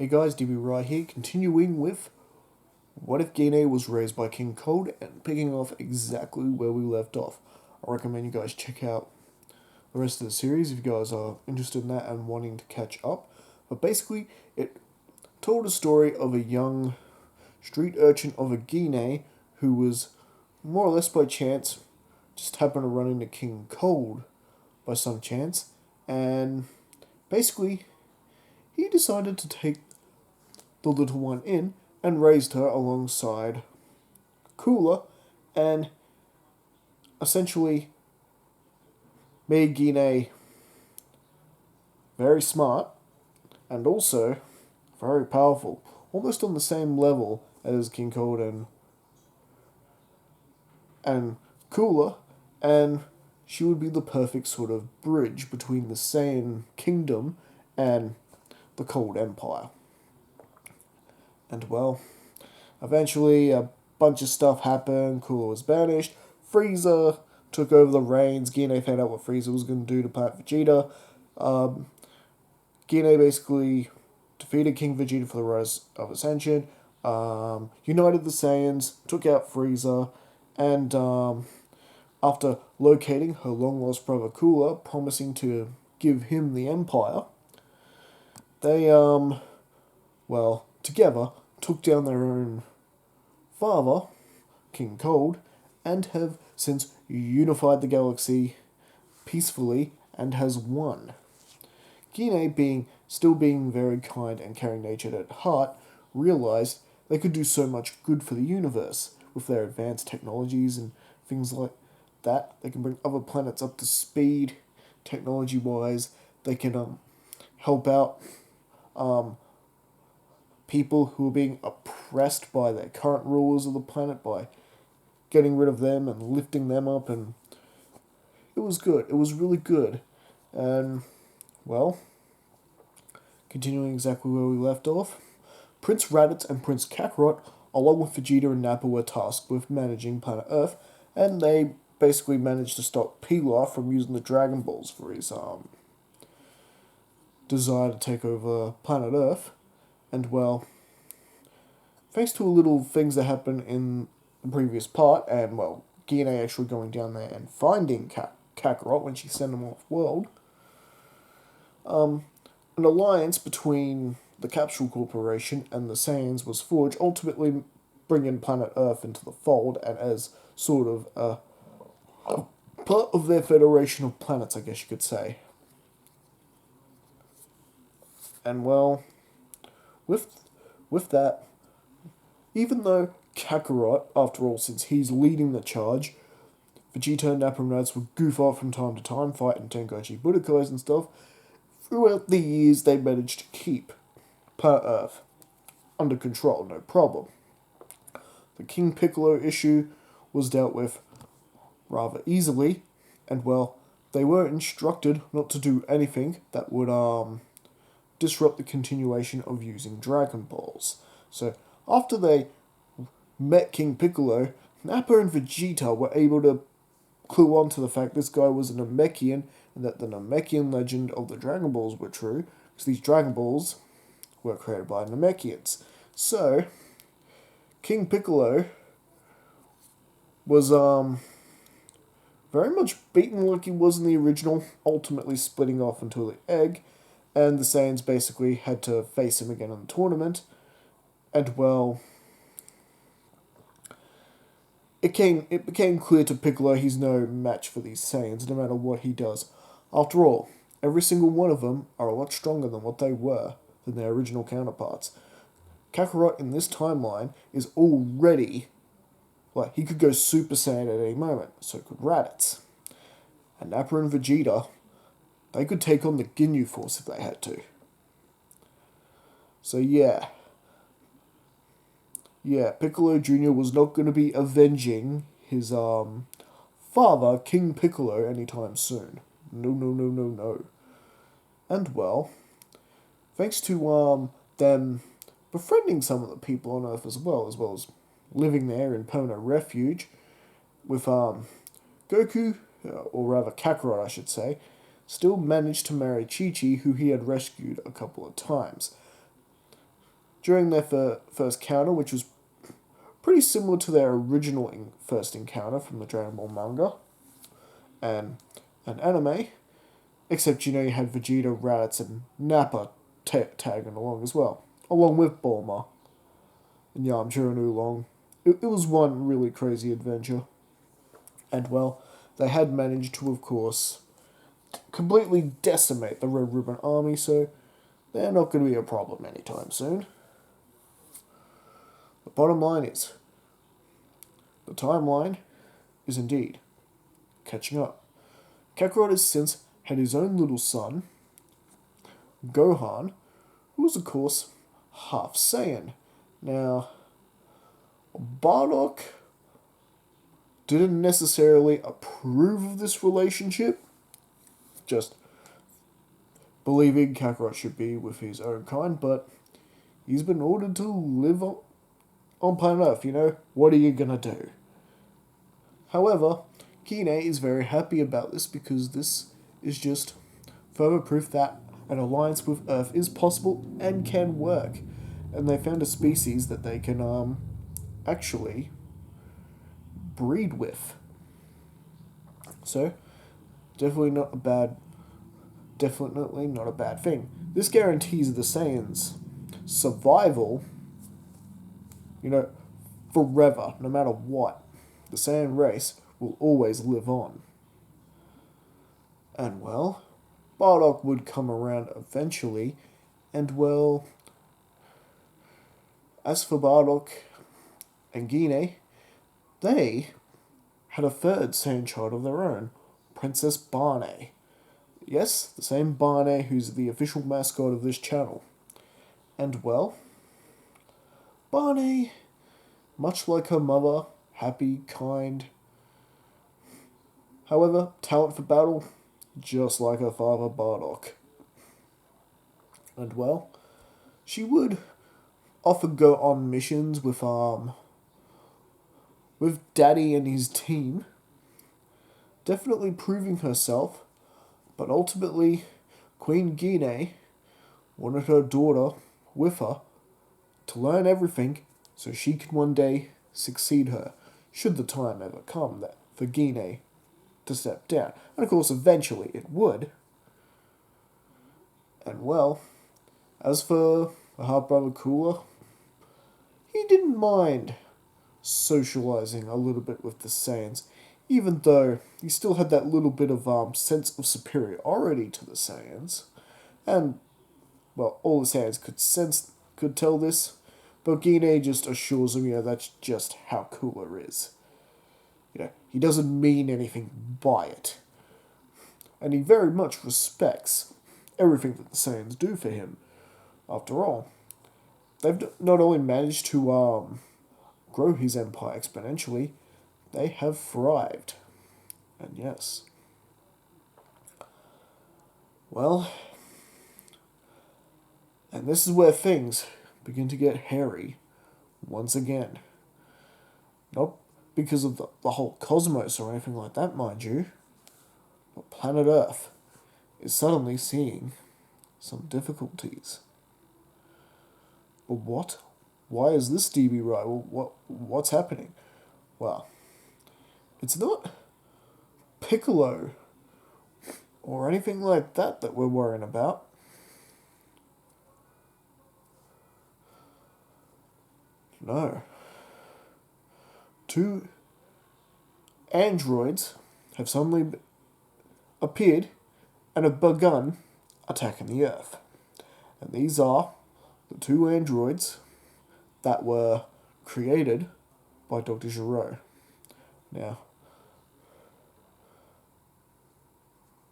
Hey guys, DB right here, continuing with what if Gine was raised by King Cold and picking off exactly where we left off. I recommend you guys check out the rest of the series if you guys are interested in that and wanting to catch up. But basically, it told a story of a young street urchin of a Gine who was more or less by chance just happened to run into King Cold by some chance, and basically he decided to take the little one in and raised her alongside Cooler and essentially made Gine very smart and also very powerful, almost on the same level as King Cold and Cooler, and she would be the perfect sort of bridge between the Saiyan kingdom and the Cold Empire. And well, eventually a bunch of stuff happened. Cooler was banished. Frieza took over the reins. Gine found out what Frieza was going to do to Planet Vegeta. Um, Gine basically defeated King Vegeta for the Rise of Ascension. United the Saiyans, took out Frieza, and after locating her long-lost brother Cooler, promising to give him the Empire, they, together took down their own father, King Cold, and have since unified the galaxy peacefully and has won. Gine, being very kind and caring natured at heart, realized they could do so much good for the universe with their advanced technologies and things like that. They can bring other planets up to speed, technology wise. They can help out people who are being oppressed by their current rulers of the planet by getting rid of them and lifting them up, and it was good. It was really good. And, well, continuing exactly where we left off, Prince Raditz and Prince Kakarot, along with Vegeta and Nappa, were tasked with managing planet Earth, and they basically managed to stop Pilaf from using the Dragon Balls for his desire to take over planet Earth. And, well, thanks to a little things that happened in the previous part, and, well, Gine actually going down there and finding Kakarot when she sent him off world, an alliance between the Capsule Corporation and the Saiyans was forged, ultimately bringing planet Earth into the fold, and as sort of a part of their federation of planets, I guess you could say. And, well, with that, even though Kakarot, after all, since he's leading the charge, Vegeta and Nappa and Raditz would goof off from time to time, fighting Tenkaichi Budokais and stuff, throughout the years they managed to keep planet Earth under control, no problem. The King Piccolo issue was dealt with rather easily, and well, they were instructed not to do anything that would disrupt the continuation of using Dragon Balls. So after they met King Piccolo, Nappa and Vegeta were able to clue on to the fact this guy was a Namekian and that the Namekian legend of the Dragon Balls were true, because these Dragon Balls were created by Namekians. So, King Piccolo was very much beaten like he was in the original, ultimately splitting off into the egg, and the Saiyans basically had to face him again in the tournament. And, well, it became clear to Piccolo he's no match for these Saiyans, no matter what he does. After all, every single one of them are a lot stronger than what they were than their original counterparts. Kakarot in this timeline is already, he could go Super Saiyan at any moment, so could Raditz. And Nappa and Vegeta, they could take on the Ginyu Force if they had to. So yeah, Piccolo Jr. was not going to be avenging his father, King Piccolo, anytime soon. No. And, well, thanks to them befriending some of the people on Earth as well as living there in permanent refuge, with Goku, or rather Kakarot I should say, still managed to marry Chi-Chi, who he had rescued a couple of times. During their first encounter, which was pretty similar to their original first encounter from the Dragon Ball manga and an anime, except you had Vegeta, Raditz, and Nappa tagging along as well, along with Bulma and Yamcha and Oolong. It was one really crazy adventure. And well, they had managed to, of course, completely decimate the Red Ribbon Army, so they're not going to be a problem anytime soon. The bottom line is, the timeline is indeed catching up. Kakarot has since had his own little son, Gohan, who was, of course, half Saiyan. Now, Bardock didn't necessarily approve of this relationship, just believing Kakarot should be with his own kind, but he's been ordered to live on planet Earth, what are you gonna do? However, Gine is very happy about this because this is just further proof that an alliance with Earth is possible and can work. And they found a species that they can actually breed with. So, definitely not a bad thing. This guarantees the Saiyans' survival, forever, no matter what. The Saiyan race will always live on. And well, Bardock would come around eventually, and well, as for Bardock and Gine, they had a third Saiyan child of their own, Princess Barney. Yes, the same Barney who's the official mascot of this channel. And well, Barney, much like her mother, happy, kind. However, talent for battle, just like her father Bardock. And well, she would often go on missions with Daddy and his team, definitely proving herself, but ultimately Queen Gine wanted her daughter with her to learn everything so she could one day succeed her, should the time ever come that for Gine to step down. And of course, eventually it would. And well, as for the half brother Cooler, he didn't mind socializing a little bit with the Saiyans, even though he still had that little bit of sense of superiority to the Saiyans. And, well, all the Saiyans could tell this, but Gine just assures him, that's just how Cooler is. He doesn't mean anything by it. And he very much respects everything that the Saiyans do for him. After all, they've not only managed to grow his empire exponentially, they have thrived. And yes. Well, and this is where things begin to get hairy once again. Not because of the whole cosmos or anything like that, mind you, but planet Earth is suddenly seeing some difficulties. But what? Why is this DB right? What's happening? Well, it's not Piccolo or anything like that we're worrying about. No. Two androids have suddenly appeared and have begun attacking the Earth. And these are the two androids that were created by Dr. Gero.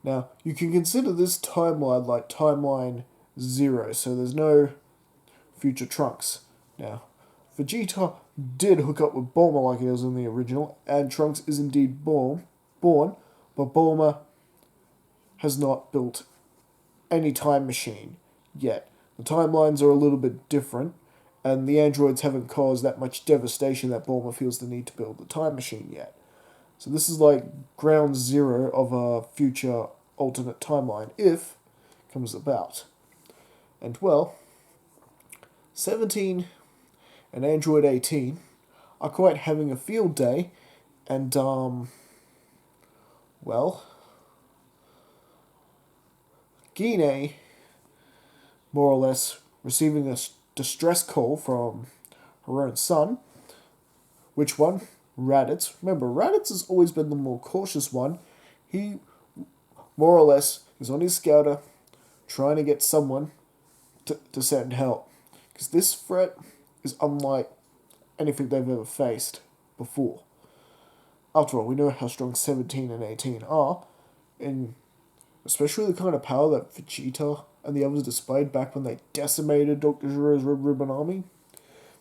Now, you can consider this timeline like timeline 0, so there's no future Trunks. Now, Vegeta did hook up with Bulma like he was in the original, and Trunks is indeed born, but Bulma has not built any time machine yet. The timelines are a little bit different, and the androids haven't caused that much devastation that Bulma feels the need to build the time machine yet. So this is like ground zero of a future alternate timeline, if it comes about. And well, 17 and Android 18 are quite having a field day, and, well, Gine, more or less, receiving a distress call from her own son. Which one? Raditz. Remember, Raditz has always been the more cautious one. He, more or less, is on his scouter trying to get someone to send help. Because this threat is unlike anything they've ever faced before. After all, we know how strong 17 and 18 are, and especially the kind of power that Vegeta and the others displayed back when they decimated Dr. Gero's Red Ribbon Army.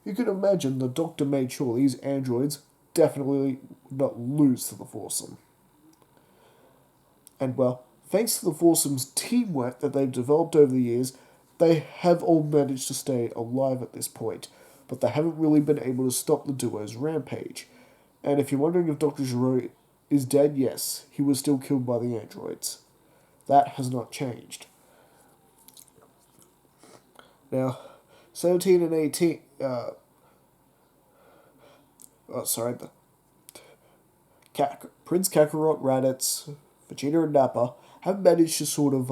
You can imagine the Doctor made sure these androids definitely would not lose to the foursome. And well, thanks to the foursome's teamwork that they've developed over the years, they have all managed to stay alive at this point, but they haven't really been able to stop the duo's rampage. And if you're wondering if Dr. Gero is dead, yes, he was still killed by the androids. That has not changed. Now, 17 and 18, Prince Kakarot, Raditz, Vegeta, and Nappa have managed to sort of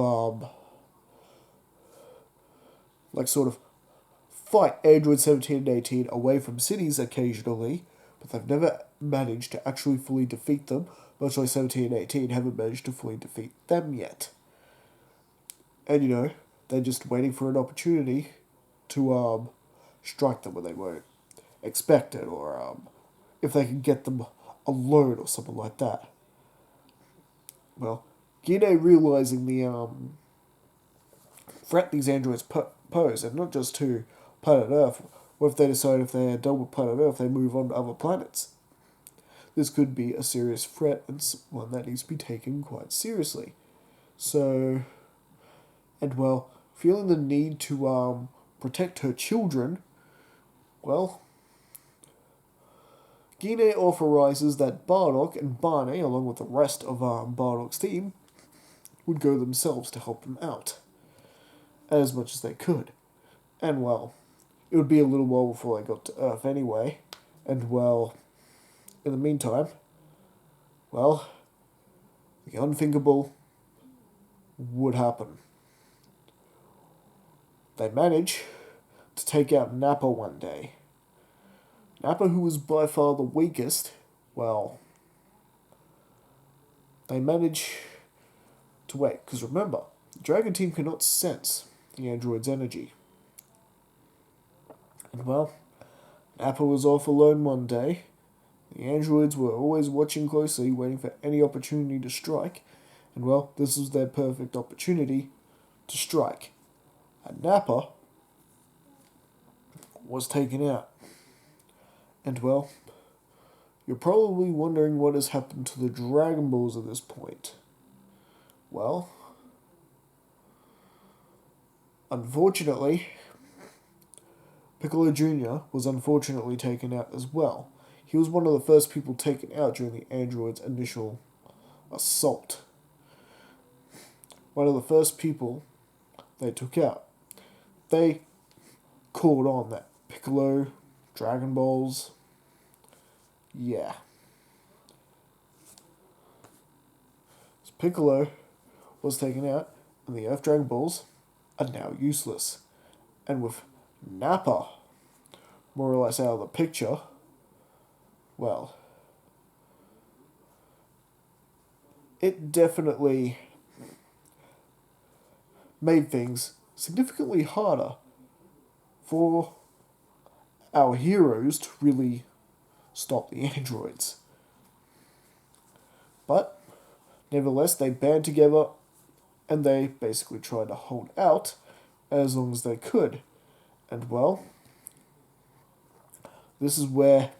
fight Android 17 and 18 away from cities occasionally, but they've never managed to actually fully defeat them, much like 17 and 18 haven't managed to fully defeat them yet. And they're just waiting for an opportunity to strike them when they won't expect it, or if they can get them alone or something like that. Well, Gine realizing the threat these androids pose, and not just to planet Earth. What if they decide if they're done with planet Earth, they move on to other planets? This could be a serious threat, and one that needs to be taken quite seriously. So, and well, feeling the need to protect her children, well, Gine authorizes that Bardock and Barney, along with the rest of Bardock's team, would go themselves to help them out, as much as they could. And well, it would be a little while before they got to Earth anyway, and well, in the meantime, well, the unthinkable would happen. They manage to take out Nappa one day. Nappa, who was by far the weakest, well, they manage to wait. Because remember, the Dragon Team cannot sense the android's energy. And well, Nappa was off alone one day. The androids were always watching closely, waiting for any opportunity to strike. And well, this was their perfect opportunity to strike. And Nappa was taken out. And well, you're probably wondering what has happened to the Dragon Balls at this point. Well, unfortunately, Piccolo Jr. was unfortunately taken out as well. He was one of the first people taken out during the android's initial assault. One of the first people they took out. They called on that Piccolo, Dragon Balls, yeah. So Piccolo was taken out, and the Earth Dragon Balls are now useless. And with Nappa more or less out of the picture, well, it definitely made things significantly harder for our heroes to really stop the androids. But, nevertheless, they band together and they basically tried to hold out as long as they could. And well, this is where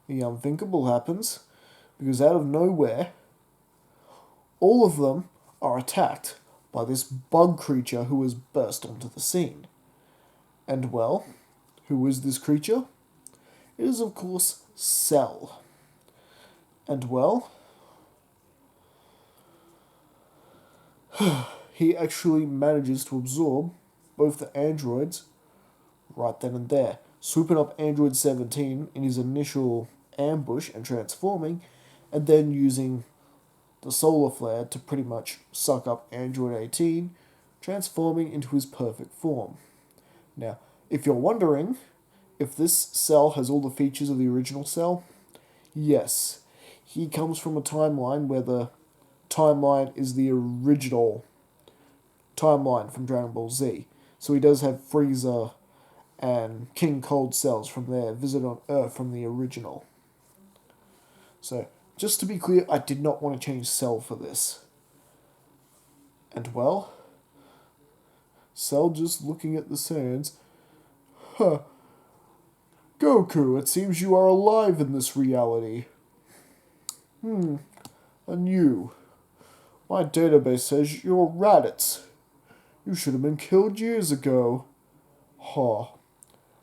the unthinkable happens, because out of nowhere, all of them are attacked by this bug creature who has burst onto the scene. And well, who is this creature? It is, of course, Cell. And well, he actually manages to absorb both the androids right then and there, swooping up Android 17 in his initial ambush and transforming, and then using the solar flare to pretty much suck up Android 18, transforming into his perfect form. Now, if you're wondering if this cell has all the features of the original cell, yes. He comes from a timeline where the timeline is the original timeline from Dragon Ball Z. So he does have Frieza and King Cold cells from their visit on Earth from the original. So, just to be clear, I did not want to change Cell for this. And well, Cell just looking at the sands. Huh. Goku, it seems you are alive in this reality. And you. My database says you're Raditz. You should have been killed years ago. Ha.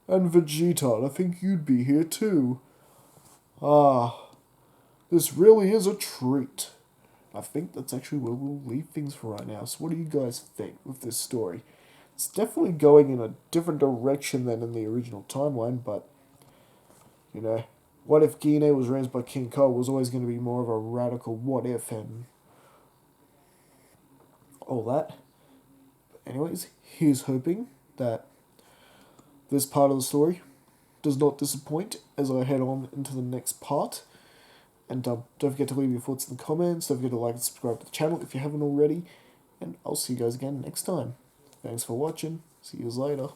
And Vegeta, I think you'd be here too. Ah. This really is a treat. I think that's actually where we'll leave things for right now. So what do you guys think with this story? It's definitely going in a different direction than in the original timeline, but, you know, what if Gine was raised by King Cold was always going to be more of a radical what if and all that. But anyways, here's hoping that this part of the story does not disappoint as I head on into the next part. And don't forget to leave your thoughts in the comments. Don't forget to like and subscribe to the channel if you haven't already. And I'll see you guys again next time. Thanks for watching. See you later.